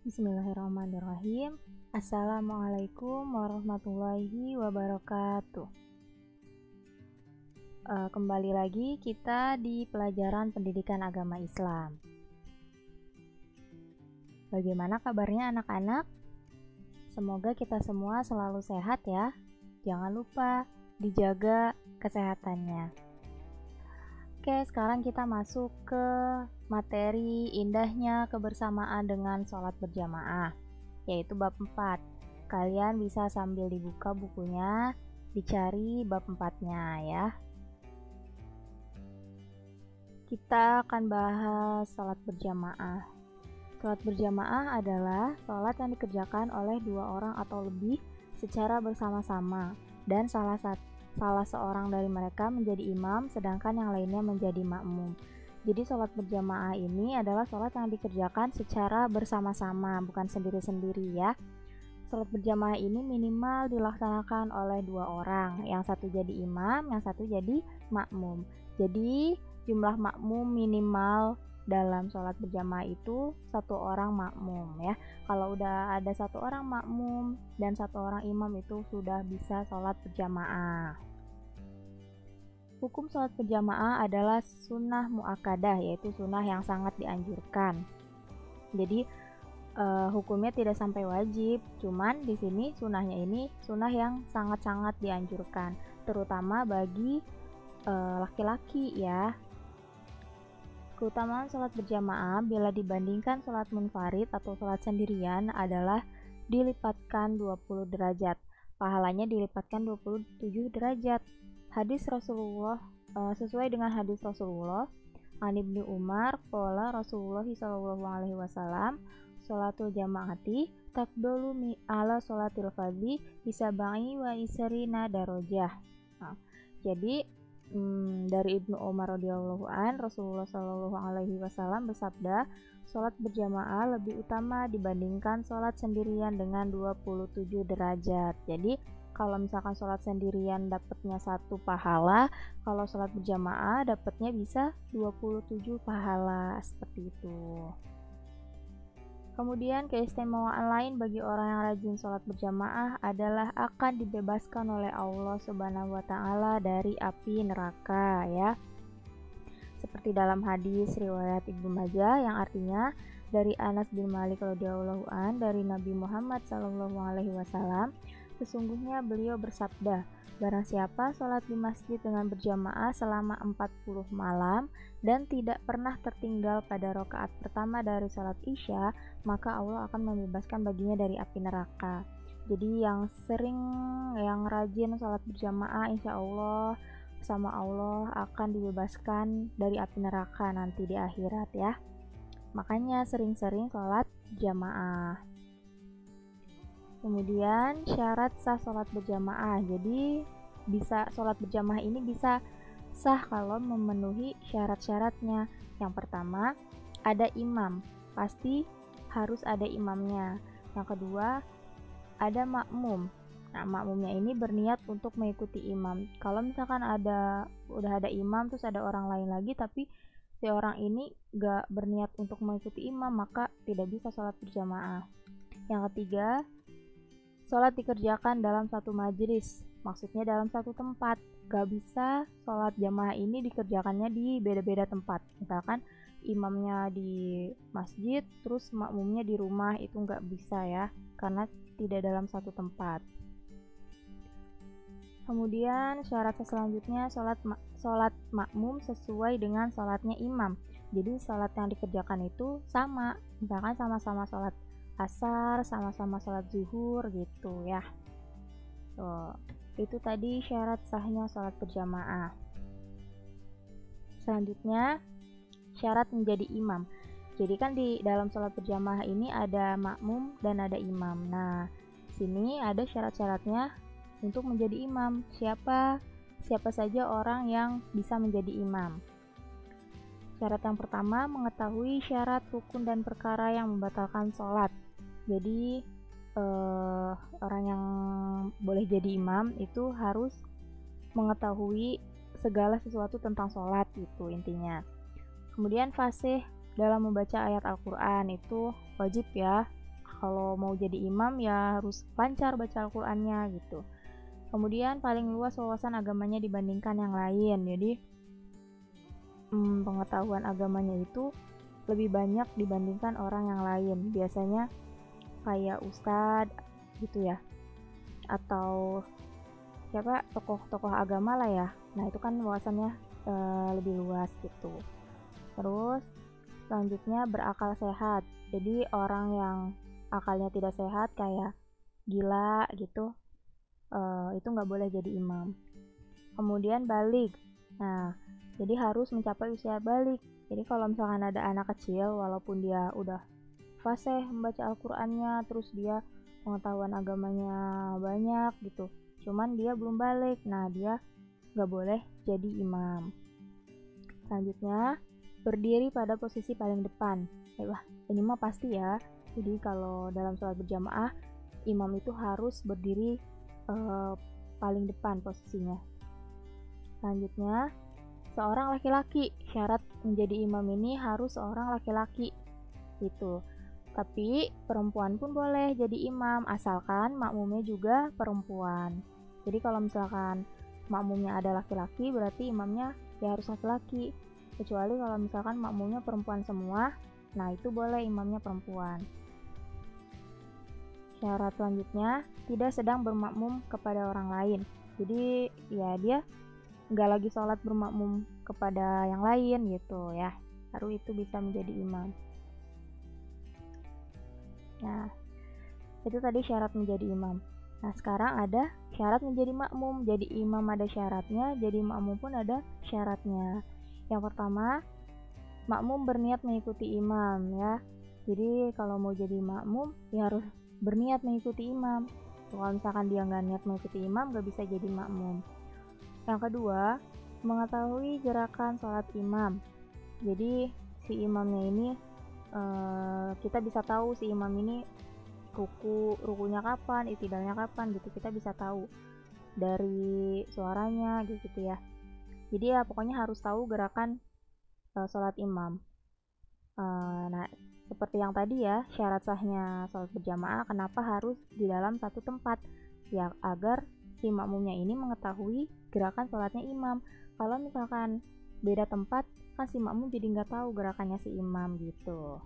Bismillahirrahmanirrahim. Assalamualaikum warahmatullahi wabarakatuh. Kembali lagi kita di pelajaran pendidikan agama Islam. Bagaimana kabarnya anak-anak? Semoga kita semua selalu sehat ya. Jangan lupa dijaga kesehatannya. Oke, sekarang kita masuk ke materi indahnya kebersamaan dengan sholat berjamaah, yaitu bab 4. Kalian bisa sambil dibuka bukunya, dicari bab 4-nya ya. Kita akan bahas sholat berjamaah. Sholat berjamaah adalah sholat yang dikerjakan oleh 2 orang atau lebih secara bersama-sama, dan salah seorang dari mereka menjadi imam, sedangkan yang lainnya menjadi makmum. Jadi sholat berjamaah ini adalah sholat yang dikerjakan secara bersama-sama, bukan sendiri-sendiri ya. Sholat berjamaah ini minimal dilaksanakan oleh 2 orang, yang satu jadi imam, yang satu jadi makmum. Jadi jumlah makmum minimal dalam sholat berjamaah itu 1 orang makmum ya. Kalau udah ada 1 orang makmum dan 1 orang imam itu sudah bisa sholat berjamaah. Hukum sholat berjamaah adalah sunnah muakkadah, yaitu sunnah yang sangat dianjurkan. Jadi hukumnya tidak sampai wajib, cuman di sini sunnahnya ini sunnah yang sangat-sangat dianjurkan, terutama bagi laki-laki ya. Keutamaan sholat berjamaah bila dibandingkan sholat munfarid atau sholat sendirian adalah dilipatkan 20 derajat. Pahalanya dilipatkan 27 derajat. Hadis Rasulullah, sesuai dengan hadis Rasulullah, An Ibnu Umar qala Rasulullah sallallahu alaihi wasallam, sholatul jamaati tafdalu ala sholatil fardhi bisabai wa isrina darajah. Jadi dari Ibnu Umar radhiyallahu an, Rasulullah sallallahu alaihi wasallam bersabda, sholat berjamaah lebih utama dibandingkan sholat sendirian dengan 27 derajat. Jadi kalau misalkan sholat sendirian dapatnya 1 pahala, kalau sholat berjamaah dapatnya bisa 27 pahala, seperti itu. Kemudian keistimewaan lain bagi orang yang rajin sholat berjamaah adalah akan dibebaskan oleh Allah Subhanahu wa Ta'ala dari api neraka ya. Seperti dalam hadis riwayat Ibnu Majah yang artinya dari Anas bin Malik radhiyallahu an, dari Nabi Muhammad sallallahu alaihi wasallam, sesungguhnya beliau bersabda, barang siapa sholat di masjid dengan berjamaah selama 40 malam dan tidak pernah tertinggal pada rakaat pertama dari sholat isya, maka Allah akan membebaskan baginya dari api neraka. Jadi yang rajin sholat berjamaah, insya Allah sama Allah akan dibebaskan dari api neraka nanti di akhirat ya. Makanya sering-sering sholat jamaah. Kemudian syarat sah sholat berjamaah. Jadi sholat berjamaah ini bisa sah kalau memenuhi syarat-syaratnya. Yang pertama, ada imam, pasti harus ada imamnya. Yang kedua, ada makmum. Nah, makmumnya ini berniat untuk mengikuti imam. Kalau misalkan udah ada imam terus ada orang lain lagi tapi si orang ini gak berniat untuk mengikuti imam, maka tidak bisa sholat berjamaah. Yang ketiga, sholat dikerjakan dalam satu majelis, maksudnya dalam satu tempat. Gak bisa sholat jamaah ini dikerjakannya di beda-beda tempat. Misalkan imamnya di masjid, terus makmumnya di rumah, itu gak bisa ya, karena tidak dalam satu tempat. Kemudian syarat selanjutnya sholat makmum sesuai dengan sholatnya imam. Jadi sholat yang dikerjakan itu sama, misalkan sama-sama sholat asar, sama-sama sholat zuhur gitu ya. Itu tadi syarat sahnya sholat berjamaah. Selanjutnya syarat menjadi imam. Jadi kan di dalam sholat berjamaah ini ada makmum dan ada imam. Nah, sini ada syarat-syaratnya untuk menjadi imam. Siapa saja orang yang bisa menjadi imam. Syarat yang pertama, mengetahui syarat, rukun, dan perkara yang membatalkan sholat. Jadi orang yang boleh jadi imam itu harus mengetahui segala sesuatu tentang sholat, itu intinya. Kemudian fasih dalam membaca ayat Al-Quran itu wajib ya. kalau mau jadi imam ya harus lancar baca Al-Qur'annya gitu. Kemudian paling luas wawasan agamanya dibandingkan yang lain. Jadi pengetahuan agamanya itu lebih banyak dibandingkan orang yang lain. Biasanya kayak ustadz gitu ya, atau siapa tokoh-tokoh agama lah ya. Nah itu kan wawasannya lebih luas gitu. Terus selanjutnya berakal sehat. Jadi orang yang akalnya tidak sehat kayak gila gitu, itu nggak boleh jadi imam. Kemudian balik. Nah jadi harus mencapai usia balik. Jadi kalau misalkan ada anak kecil walaupun dia udah fasih membaca Al-Qur'annya, terus dia pengetahuan agamanya banyak gitu, cuman dia belum balik, nah dia nggak boleh jadi imam. Selanjutnya berdiri pada posisi paling depan. Wah ini mah pasti ya, jadi kalau dalam sholat berjamaah imam itu harus berdiri paling depan posisinya. Selanjutnya seorang laki-laki. Syarat menjadi imam ini harus seorang laki-laki gitu. Tapi perempuan pun boleh jadi imam asalkan makmumnya juga perempuan. Jadi kalau misalkan makmumnya ada laki-laki berarti imamnya ya harus laki-laki. Kecuali kalau misalkan makmumnya perempuan semua, nah itu boleh imamnya perempuan. Syarat selanjutnya tidak sedang bermakmum kepada orang lain. Jadi ya dia nggak lagi sholat bermakmum kepada yang lain gitu ya, baru itu bisa menjadi imam. Nah itu tadi syarat menjadi imam. Nah sekarang ada syarat menjadi makmum. Jadi imam ada syaratnya, jadi makmum pun ada syaratnya. Yang pertama, makmum berniat mengikuti imam ya. Jadi kalau mau jadi makmum ya harus berniat mengikuti imam. Kalau misalkan dia nggak niat mengikuti imam nggak bisa jadi makmum. Yang kedua, mengetahui gerakan sholat imam. Jadi si imamnya ini kita bisa tahu si imam ini rukunya kapan, i'tidalnya kapan gitu, kita bisa tahu dari suaranya gitu ya. Jadi ya pokoknya harus tahu gerakan sholat imam. Nah seperti yang tadi ya, syarat sahnya sholat berjamaah kenapa harus di dalam satu tempat ya, agar si makmumnya ini mengetahui gerakan sholatnya imam. Kalau misalkan beda tempat kan si makmum jadi nggak tahu gerakannya si imam gitu.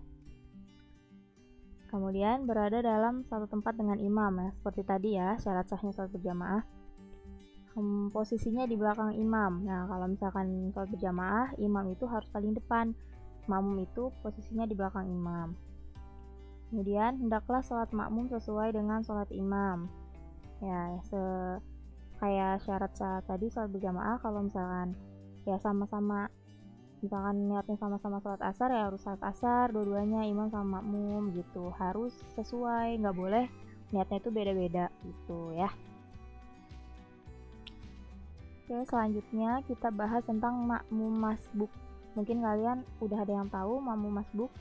Kemudian berada dalam satu tempat dengan imam ya, seperti tadi ya syarat sahnya sholat berjamaah. Posisinya di belakang imam. Nah kalau misalkan sholat berjamaah imam itu harus paling depan, makmum itu posisinya di belakang imam. Kemudian hendaklah sholat makmum sesuai dengan sholat imam ya, kayak syarat saat tadi sholat berjamaah. Kalau misalkan ya sama-sama, misalkan niatnya sama-sama sholat asar ya harus sholat asar dua-duanya, imam sama makmum gitu, harus sesuai, nggak boleh niatnya itu beda-beda gitu ya. Oke, selanjutnya kita bahas tentang makmum masbuk. Mungkin kalian udah ada yang tahu makmum masbuk.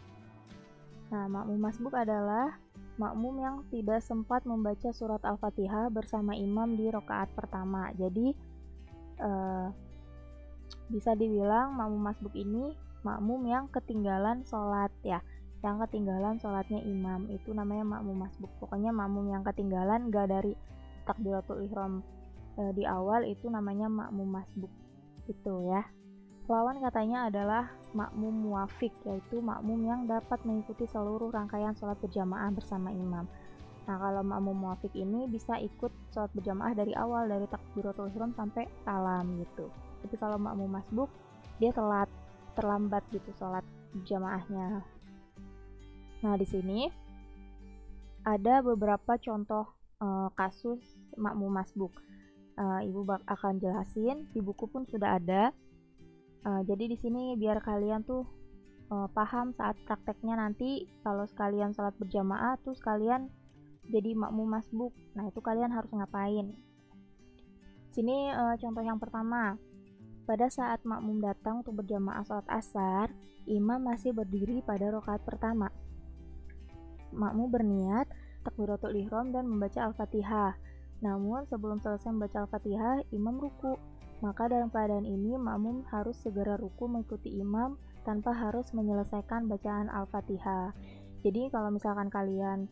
Nah makmum masbuk adalah makmum yang tidak sempat membaca surat Al-Fatihah bersama imam di rakaat pertama. Jadi bisa dibilang makmum masbuk ini makmum yang ketinggalan sholat ya, yang ketinggalan sholatnya imam, itu namanya makmum masbuk. Pokoknya makmum yang ketinggalan gak dari takbiratul ihram di awal itu namanya makmum masbuk itu ya. Lawan katanya adalah makmum muwafiq, yaitu makmum yang dapat mengikuti seluruh rangkaian sholat berjamaah bersama imam. Nah kalau makmum muwafiq ini bisa ikut sholat berjamaah dari awal, dari takbiratul ihram sampai salam gitu. Tapi kalau makmum masbuk dia terlambat gitu sholat berjamaahnya. Nah di sini ada beberapa contoh kasus makmum masbuk. Ibu akan jelasin, di buku pun sudah ada. Jadi di sini biar kalian tuh paham saat prakteknya nanti kalau sekalian sholat berjamaah tuh sekalian jadi makmum masbuk. Nah itu kalian harus ngapain? Sini contoh yang pertama. Pada saat makmum datang untuk berjamaah sholat asar, imam masih berdiri pada rakaat pertama. Makmum berniat takbiratul ihram dan membaca Al-Fatihah. Namun sebelum selesai membaca Al-Fatihah, imam ruku. Maka dalam keadaan ini makmum harus segera ruku mengikuti imam tanpa harus menyelesaikan bacaan Al-Fatihah. Jadi kalau misalkan kalian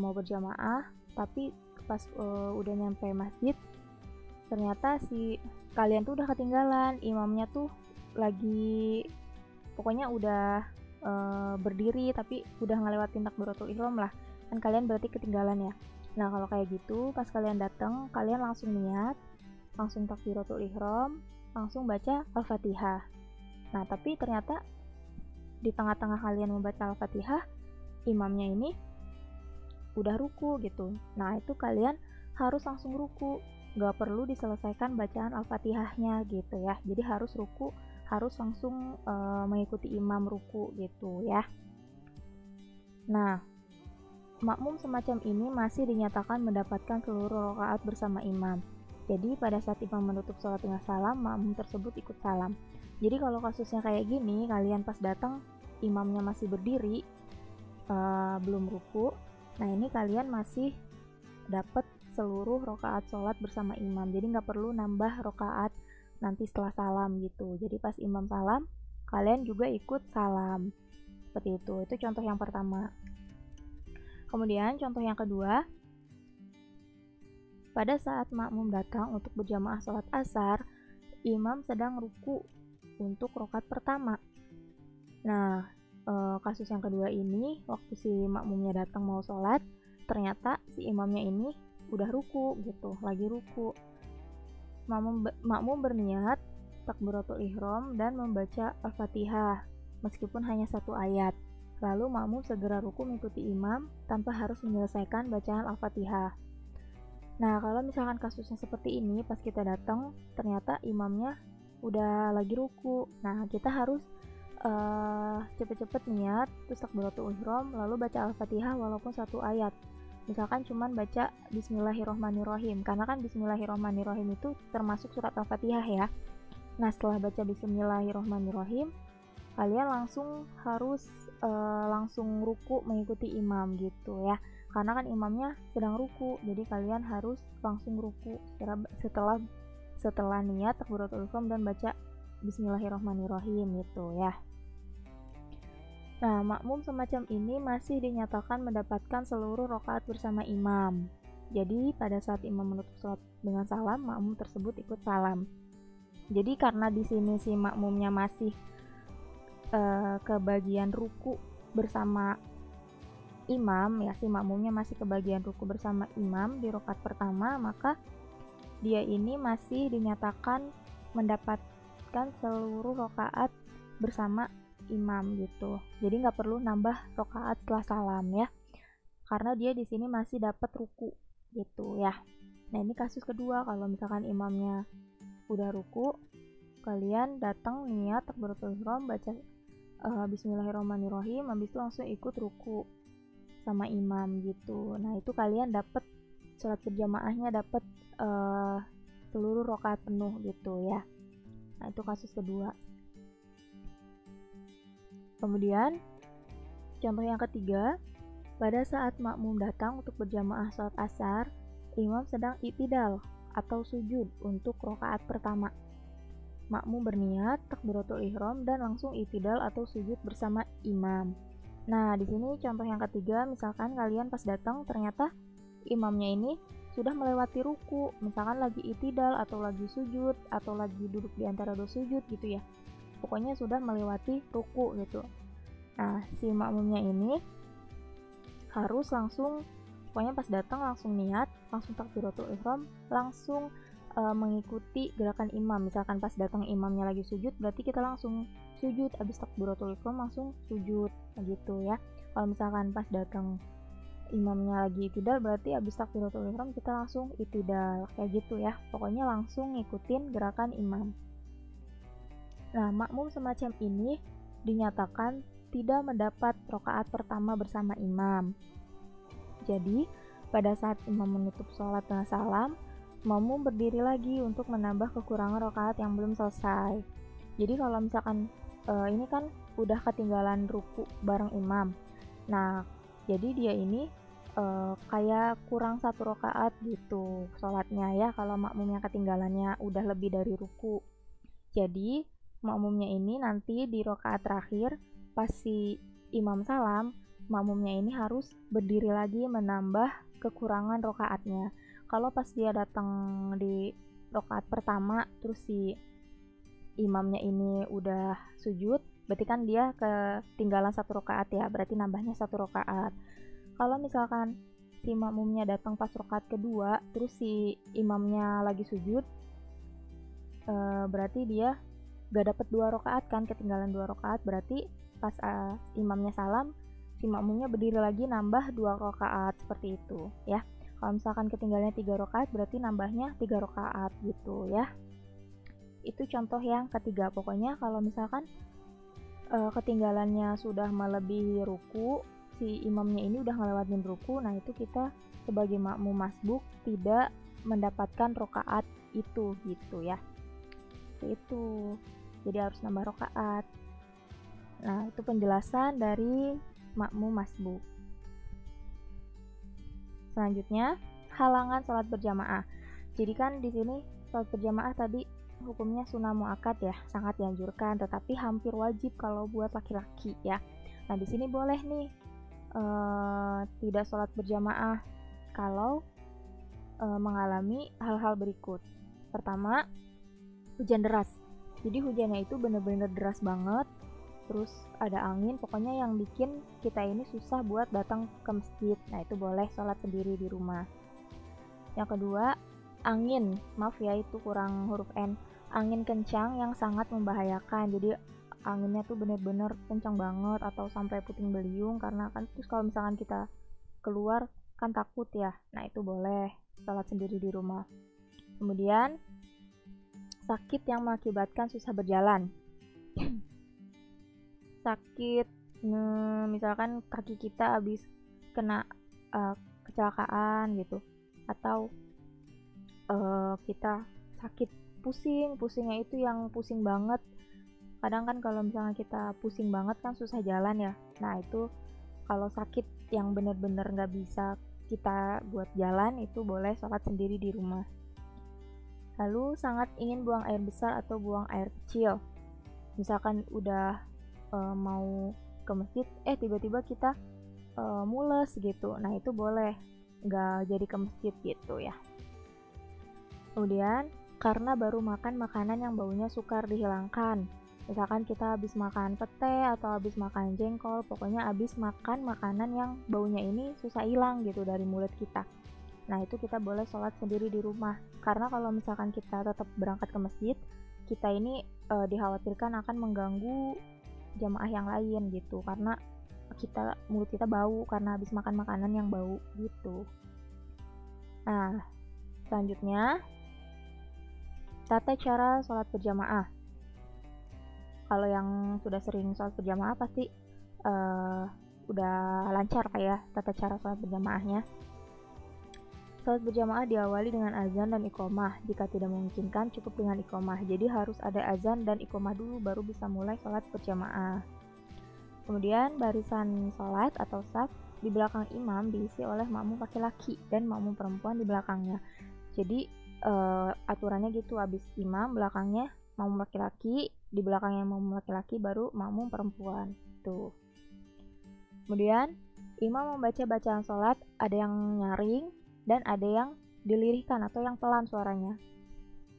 mau berjamaah, tapi pas udah nyampe masjid ternyata si kalian tuh udah ketinggalan, imamnya tuh lagi pokoknya udah berdiri tapi udah ngelewatin takbiratul ihram lah, kan kalian berarti ketinggalan ya. Nah kalau kayak gitu pas kalian datang kalian langsung niat, langsung takbiratul ihram, langsung baca al-fatihah. Nah tapi ternyata di tengah-tengah kalian membaca al-fatihah imamnya ini udah ruku gitu. Nah itu kalian harus langsung ruku, gak perlu diselesaikan bacaan al-fatihahnya gitu ya. Jadi harus ruku, harus langsung mengikuti imam ruku gitu ya. Nah makmum semacam ini masih dinyatakan mendapatkan seluruh rakaat bersama imam. Jadi pada saat imam menutup sholat dengan salam, makmum tersebut ikut salam. Jadi kalau kasusnya kayak gini, kalian pas datang imamnya masih berdiri, belum ruku, nah ini kalian masih dapat seluruh rakaat sholat bersama imam. Jadi nggak perlu nambah rakaat nanti setelah salam gitu. Jadi pas imam salam, kalian juga ikut salam. Seperti itu. Itu contoh yang pertama. Kemudian contoh yang kedua, pada saat makmum datang untuk berjamaah sholat asar, imam sedang ruku untuk rakaat pertama. Nah, kasus yang kedua ini, waktu si makmumnya datang mau sholat, ternyata si imamnya ini udah ruku gitu, lagi ruku. Makmum berniat takbiratul ihram dan membaca al-fatihah, meskipun hanya satu ayat. Lalu makmum segera ruku mengikuti imam tanpa harus menyelesaikan bacaan al-fatihah. Nah kalau misalkan kasusnya seperti ini, pas kita datang ternyata imamnya udah lagi ruku, nah kita harus cepet-cepet niat terus takbiratul ihram lalu baca al-fatihah walaupun satu ayat. Misalkan cuman baca bismillahirrohmanirrohim, karena kan bismillahirrohmanirrohim itu termasuk surat al-fatihah ya. Nah setelah baca bismillahirrohmanirrohim, kalian langsung harus langsung ruku mengikuti imam gitu ya, karena kan imamnya sedang ruku, jadi kalian harus langsung ruku setelah niat takbiratul ihram dan baca bismillahirrohmanirrohim gitu ya. Nah makmum semacam ini masih dinyatakan mendapatkan seluruh rakaat bersama imam. Jadi pada saat imam menutup sholat dengan salam, makmum tersebut ikut salam. Jadi karena di sini si makmumnya masih kebagian ruku bersama imam ya, si makmumnya masih kebagian ruku bersama imam di rakaat pertama, maka dia ini masih dinyatakan mendapatkan seluruh rakaat bersama imam gitu. Jadi nggak perlu nambah rakaat setelah salam ya, karena dia di sini masih dapat ruku gitu ya. Nah ini kasus kedua, kalau misalkan imamnya udah ruku, kalian datang niat takbiratul ihram, baca bismillahirrahmanirrahim, habis itu langsung ikut ruku sama imam gitu. Nah itu kalian dapat sholat berjamaahnya, dapat seluruh rakaat penuh gitu ya. Nah itu kasus kedua. Kemudian contoh yang ketiga, pada saat makmum datang untuk berjamaah sholat asar, imam sedang i'tidal atau sujud untuk rakaat pertama. Makmum berniat takbiratul ihram dan langsung i'tidal atau sujud bersama imam. Nah di sini contoh yang ketiga, misalkan kalian pas datang ternyata imamnya ini sudah melewati ruku, misalkan lagi i'tidal atau lagi sujud atau lagi duduk di antara dua sujud gitu ya, pokoknya sudah melewati ruku gitu. Nah si makmumnya ini harus langsung, pokoknya pas datang langsung niat, langsung takbiratul ihram, langsung mengikuti gerakan imam. Misalkan pas datang imamnya lagi sujud, berarti kita langsung sujud, abis takbiratul ihram langsung sujud gitu ya. Kalau misalkan pas datang imamnya lagi i'tidal, berarti abis takbiratul ihram kita langsung i'tidal kayak gitu ya. Pokoknya langsung ngikutin gerakan imam. Nah makmum semacam ini dinyatakan tidak mendapat rakaat pertama bersama imam. Jadi pada saat imam menutup sholat dengan salam, makmum berdiri lagi untuk menambah kekurangan rakaat yang belum selesai. Jadi kalau misalkan ini kan udah ketinggalan ruku bareng imam, nah jadi dia ini kayak kurang satu rakaat gitu sholatnya ya, kalau makmumnya ketinggalannya udah lebih dari ruku. Jadi makmumnya ini nanti di rakaat terakhir pas si imam salam, makmumnya ini harus berdiri lagi menambah kekurangan rokaatnya. Kalau pas dia datang di rokaat pertama terus si imamnya ini udah sujud, berarti kan dia ketinggalan 1 rakaat ya, berarti nambahnya 1 rakaat. Kalau misalkan si makmumnya datang pas rakaat kedua terus si imamnya lagi sujud, berarti dia gak dapet 2 rakaat kan, ketinggalan 2 rakaat. Berarti pas imamnya salam, si makmumnya berdiri lagi nambah 2 rakaat, seperti itu ya. Kalau misalkan ketinggalannya 3 rakaat, berarti nambahnya 3 rakaat gitu ya. Itu contoh yang ketiga. Pokoknya kalau misalkan ketinggalannya sudah melebihi ruku, si imamnya ini udah ngelewatin ruku, nah itu kita sebagai makmum masbuk tidak mendapatkan rakaat itu gitu ya. Itu jadi harus nambah rakaat. Nah, itu penjelasan dari makmum masbuk. Selanjutnya, halangan sholat berjamaah. Jadi kan di sini sholat berjamaah tadi hukumnya sunnah muakkad ya, sangat dianjurkan, tetapi hampir wajib kalau buat laki-laki ya. Nah, di sini boleh nih tidak sholat berjamaah kalau mengalami hal-hal berikut. Pertama, hujan deras. Jadi hujannya itu bener-bener deras banget, terus ada angin, pokoknya yang bikin kita ini susah buat datang ke masjid. Nah, itu boleh sholat sendiri di rumah. Yang kedua, angin. Maaf ya, itu kurang huruf N. Angin kencang yang sangat membahayakan. Jadi anginnya tuh bener-bener kencang banget atau sampai puting beliung, karena kan terus kalau misalkan kita keluar kan takut ya. Nah, itu boleh sholat sendiri di rumah. Kemudian sakit yang mengakibatkan susah berjalan. Sakit, misalkan kaki kita habis kena kecelakaan gitu, atau kita sakit pusingnya itu yang pusing banget. Kadang kan kalau misalnya kita pusing banget kan susah jalan ya. Nah, itu kalau sakit yang bener-bener nggak bisa kita buat jalan, itu boleh sholat sendiri di rumah. Lalu sangat ingin buang air besar atau buang air kecil. Misalkan udah mau ke masjid, tiba-tiba kita mules gitu. Nah, itu boleh nggak jadi ke masjid gitu ya. Kemudian karena baru makan makanan yang baunya sukar dihilangkan. Misalkan kita habis makan pete atau habis makan jengkol, pokoknya habis makan makanan yang baunya ini susah hilang gitu dari mulut kita. Nah, itu kita boleh sholat sendiri di rumah. Karena kalau misalkan kita tetap berangkat ke masjid, kita ini dikhawatirkan akan mengganggu jamaah yang lain gitu, karena mulut kita bau karena habis makan makanan yang bau gitu. Nah, selanjutnya tata cara sholat berjamaah. Kalau yang sudah sering sholat berjamaah pasti udah lancar kayak tata cara sholat berjamaahnya. Sholat berjamaah diawali dengan azan dan iqomah. Jika tidak memungkinkan, cukup dengan iqomah. Jadi harus ada azan dan iqomah dulu baru bisa mulai sholat berjamaah. Kemudian barisan sholat atau saf di belakang imam diisi oleh makmum laki-laki dan makmum perempuan di belakangnya. Jadi aturannya gitu, habis imam belakangnya makmum laki-laki, di belakangnya makmum laki-laki baru makmum perempuan. Tuh. Kemudian imam membaca bacaan sholat, ada yang nyaring dan ada yang dilirihkan atau yang pelan suaranya.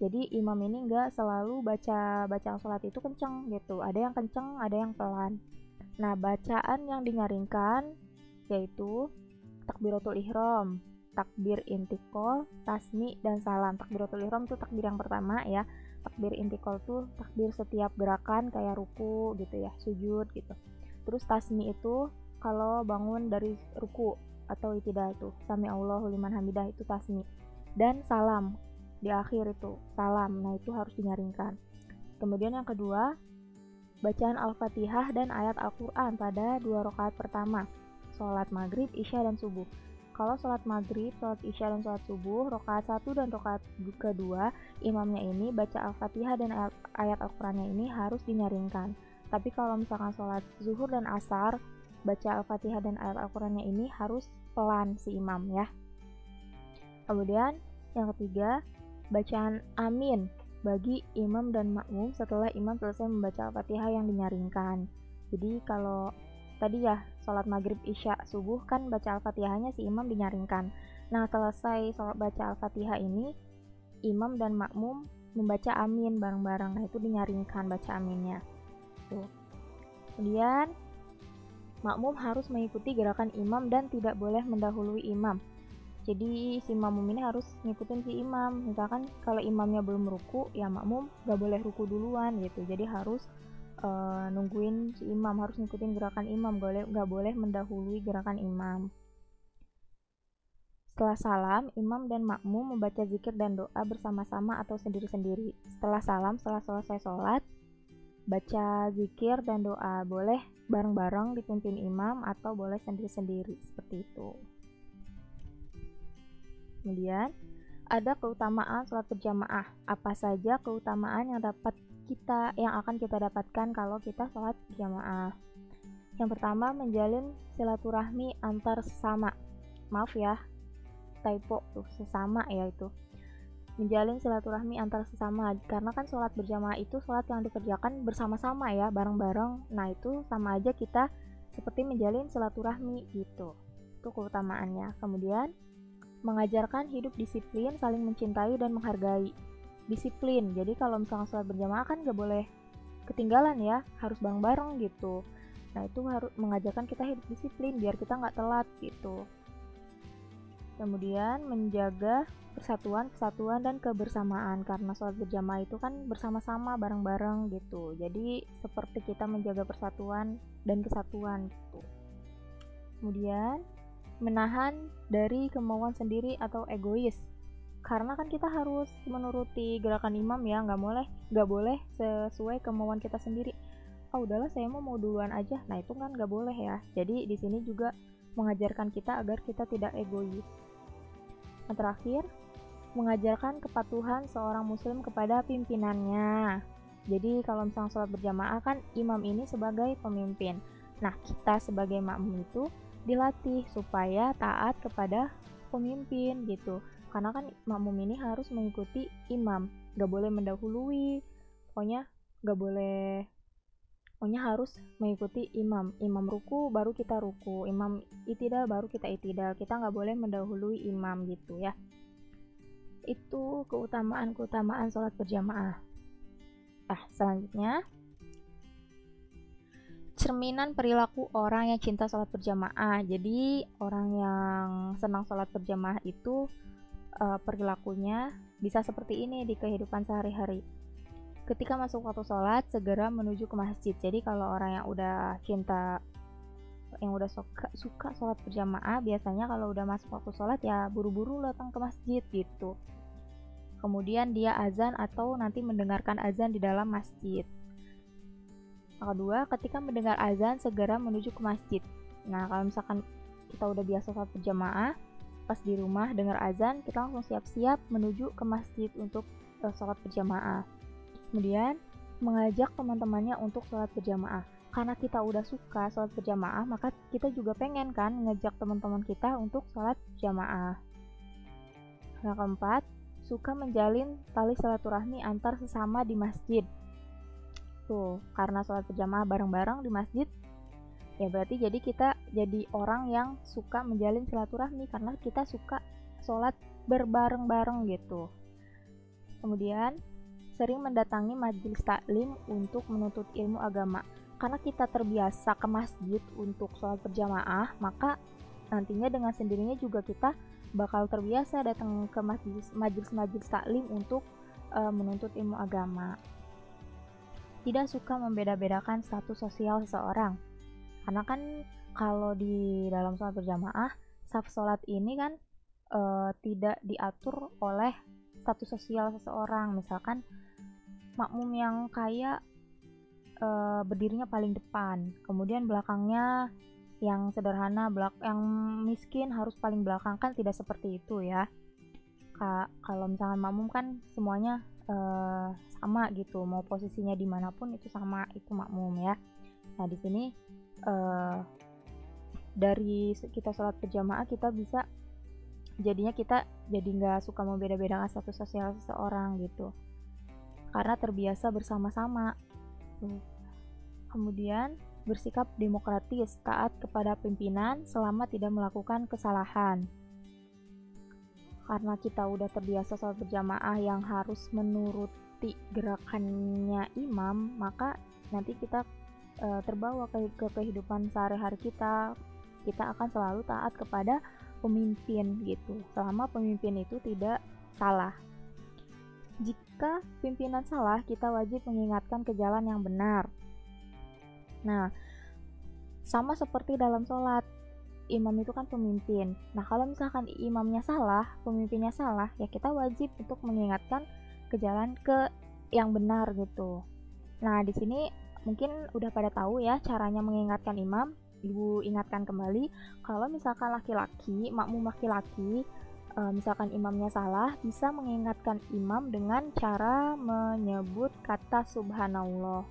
Jadi imam ini enggak selalu baca bacaan sholat itu kenceng gitu, ada yang kenceng, ada yang pelan. Nah, bacaan yang dinyaringkan yaitu takbiratul ihram, takbir intikal, tasmi, dan salam. Takbiratul ihram itu takbir yang pertama ya. Takbir intikal tuh takbir setiap gerakan kayak ruku gitu ya, sujud gitu. Terus tasmi itu kalau bangun dari ruku atau itidah itu sami Allahu liman hamidah, itu tasmi. Dan salam di akhir itu salam, nah itu harus dinyaringkan. Kemudian yang kedua, bacaan Al-Fatihah dan ayat Al-Quran pada 2 rakaat pertama sholat maghrib, isya, dan subuh. Kalau sholat maghrib, sholat isya, dan sholat subuh, rakaat 1 dan rakaat kedua imamnya ini baca Al-Fatihah dan ayat Al-Qurannya ini harus dinyaringkan. Tapi kalau misalkan sholat zuhur dan asar, baca Al-Fatihah dan ayat Al-Qurannya ini harus pelan si imam ya. Kemudian yang ketiga, bacaan amin bagi imam dan makmum setelah imam selesai membaca Al-Fatihah yang dinyaringkan. Jadi kalau tadi ya, sholat maghrib, isya, subuh kan baca Al-Fatihahnya si imam dinyaringkan. Nah, selesai sholat baca Al-Fatihah ini, imam dan makmum membaca amin bareng-bareng. Nah, itu dinyaringkan baca aminnya. Tuh. Kemudian makmum harus mengikuti gerakan imam dan tidak boleh mendahului imam. Jadi si makmum ini harus ngikutin si imam. Misalkan kalau imamnya belum ruku, ya makmum gak boleh ruku duluan gitu. Jadi harus nungguin si imam, harus ngikutin gerakan imam, gak boleh mendahului gerakan imam. Setelah salam, imam dan makmum membaca zikir dan doa bersama-sama atau sendiri-sendiri. Setelah salam, setelah selesai sholat, baca zikir dan doa, boleh bareng-bareng dipimpin imam atau boleh sendiri-sendiri, seperti itu. Kemudian ada keutamaan sholat berjamaah. Apa saja keutamaan yang akan kita dapatkan kalau kita sholat berjamaah? Yang pertama, menjalin silaturahmi antar sesama. Maaf ya, typo tuh, sesama ya itu. Menjalin silaturahmi antar sesama, karena kan sholat berjamaah itu sholat yang dikerjakan bersama-sama ya, bareng-bareng. Nah, itu sama aja kita seperti menjalin silaturahmi gitu. Itu keutamaannya. Kemudian mengajarkan hidup disiplin, saling mencintai dan menghargai. Disiplin, jadi kalau misalnya sholat berjamaah kan gak boleh ketinggalan ya, harus bareng-bareng gitu. Nah, itu harus mengajarkan kita hidup disiplin biar kita gak telat gitu. Kemudian menjaga persatuan, kesatuan, dan kebersamaan, karena sholat berjamaah itu kan bersama-sama, bareng-bareng gitu. Jadi seperti kita menjaga persatuan dan kesatuan gitu. Kemudian menahan dari kemauan sendiri atau egois, karena kan kita harus menuruti gerakan imam ya, nggak boleh sesuai kemauan kita sendiri. Udahlah saya mau duluan aja. Nah, itu kan nggak boleh ya. Jadi di sini juga mengajarkan kita agar kita tidak egois. Yang terakhir, mengajarkan kepatuhan seorang muslim kepada pimpinannya. Jadi kalau misalnya sholat berjamaah kan imam ini sebagai pemimpin. Nah, kita sebagai makmum itu dilatih supaya taat kepada pemimpin gitu. Karena kan makmum ini harus mengikuti imam, gak boleh mendahului, pokoknya harus mengikuti imam. Imam ruku baru kita ruku, imam itidal baru kita itidal. Kita gak boleh mendahului imam gitu ya. Itu keutamaan sholat berjamaah. Selanjutnya, cerminan perilaku orang yang cinta sholat berjamaah. Jadi orang yang senang sholat berjamaah itu perilakunya bisa seperti ini di kehidupan sehari-hari. Ketika masuk waktu sholat, segera menuju ke masjid. Jadi kalau orang yang udah suka sholat berjamaah, biasanya kalau udah masuk waktu sholat ya buru-buru datang ke masjid gitu. Kemudian dia azan atau nanti mendengarkan azan di dalam masjid. Yang kedua, ketika mendengar azan, segera menuju ke masjid. Nah, kalau misalkan kita udah biasa sholat berjamaah, pas di rumah dengar azan, kita langsung siap-siap menuju ke masjid untuk sholat berjamaah. Kemudian mengajak teman-temannya untuk sholat berjamaah. Karena kita udah suka sholat berjamaah, maka kita juga pengen kan ngajak teman-teman kita untuk sholat berjamaah. Yang keempat, suka menjalin tali silaturahmi antar sesama di masjid. Tuh, karena sholat berjamaah bareng-bareng di masjid, ya berarti jadi kita jadi orang yang suka menjalin silaturahmi karena kita suka sholat berbareng-bareng gitu. Kemudian sering mendatangi majelis taklim untuk menuntut ilmu agama. Karena kita terbiasa ke masjid untuk sholat berjamaah, maka nantinya dengan sendirinya juga kita bakal terbiasa datang ke majelis taklim untuk menuntut ilmu agama. Tidak suka membeda-bedakan status sosial seseorang. Karena kan kalau di dalam sholat berjamaah, saf sholat ini kan tidak diatur oleh status sosial seseorang. Misalkan makmum yang kaya berdirinya paling depan, kemudian belakangnya yang sederhana, yang miskin harus paling belakang, kan tidak seperti itu ya. Kalau misalkan makmum kan semuanya sama gitu, mau posisinya dimanapun itu sama, itu makmum ya. Nah, di sini dari kita sholat berjamaah kita bisa jadinya kita jadi nggak suka membeda-bedakan status sosial seseorang gitu, karena terbiasa bersama-sama. Kemudian bersikap demokratis, taat kepada pimpinan selama tidak melakukan kesalahan. Karena kita udah terbiasa sholat berjamaah yang harus menuruti gerakannya imam, maka nanti kita terbawa ke kehidupan sehari-hari kita. Kita akan selalu taat kepada pemimpin gitu, selama pemimpin itu tidak salah. Jika pimpinan salah, kita wajib mengingatkan ke jalan yang benar. Nah, sama seperti dalam sholat, imam itu kan pemimpin. Nah, kalau misalkan imamnya salah, pemimpinnya salah, ya kita wajib untuk mengingatkan ke jalan yang benar gitu. Nah, di sini mungkin udah pada tahu ya caranya mengingatkan imam. Ibu ingatkan kembali, kalau misalkan laki-laki, makmum laki-laki, misalkan imamnya salah, bisa mengingatkan imam dengan cara menyebut kata subhanallah.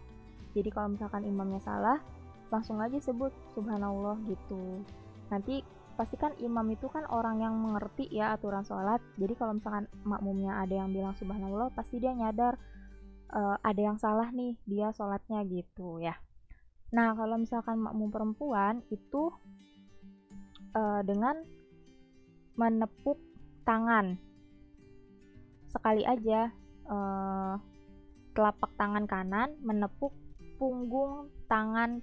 Jadi kalau misalkan imamnya salah, langsung aja sebut subhanallah gitu. Nanti pastikan imam itu kan orang yang mengerti ya aturan sholat. Jadi kalau misalkan makmumnya ada yang bilang subhanallah, pasti dia nyadar ada yang salah nih dia sholatnya gitu ya. Nah, kalau misalkan makmum perempuan itu dengan menepuk tangan sekali aja, telapak tangan kanan menepuk punggung tangan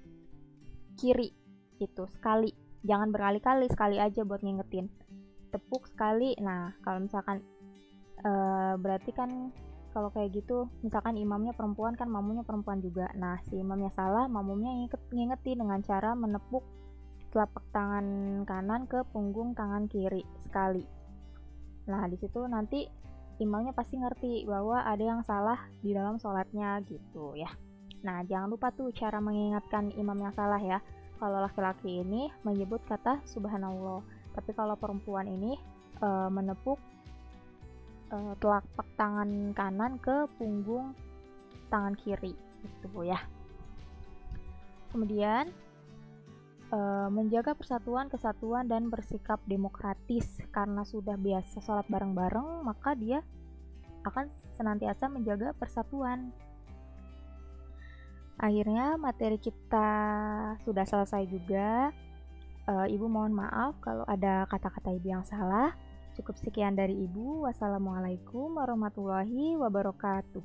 kiri itu sekali, jangan berkali-kali, sekali aja buat ngingetin, tepuk sekali. Nah, kalau misalkan berarti kan kalau kayak gitu, misalkan imamnya perempuan kan makmumnya perempuan juga. Nah, si imamnya salah, makmumnya ngingetin dengan cara menepuk telapak tangan kanan ke punggung tangan kiri sekali. Nah, di situ nanti imamnya pasti ngerti bahwa ada yang salah di dalam sholatnya gitu ya. Nah, jangan lupa tuh cara mengingatkan imam yang salah ya. Kalau laki-laki ini menyebut kata subhanallah, tapi kalau perempuan ini menepuk telapak tangan kanan ke punggung tangan kiri gitu ya. Kemudian menjaga persatuan, kesatuan, dan bersikap demokratis. Karena sudah biasa sholat bareng-bareng, maka dia akan senantiasa menjaga persatuan. Akhirnya materi kita sudah selesai juga. Ibu mohon maaf kalau ada kata-kata ibu yang salah. Cukup sekian dari Ibu. Wassalamualaikum warahmatullahi wabarakatuh.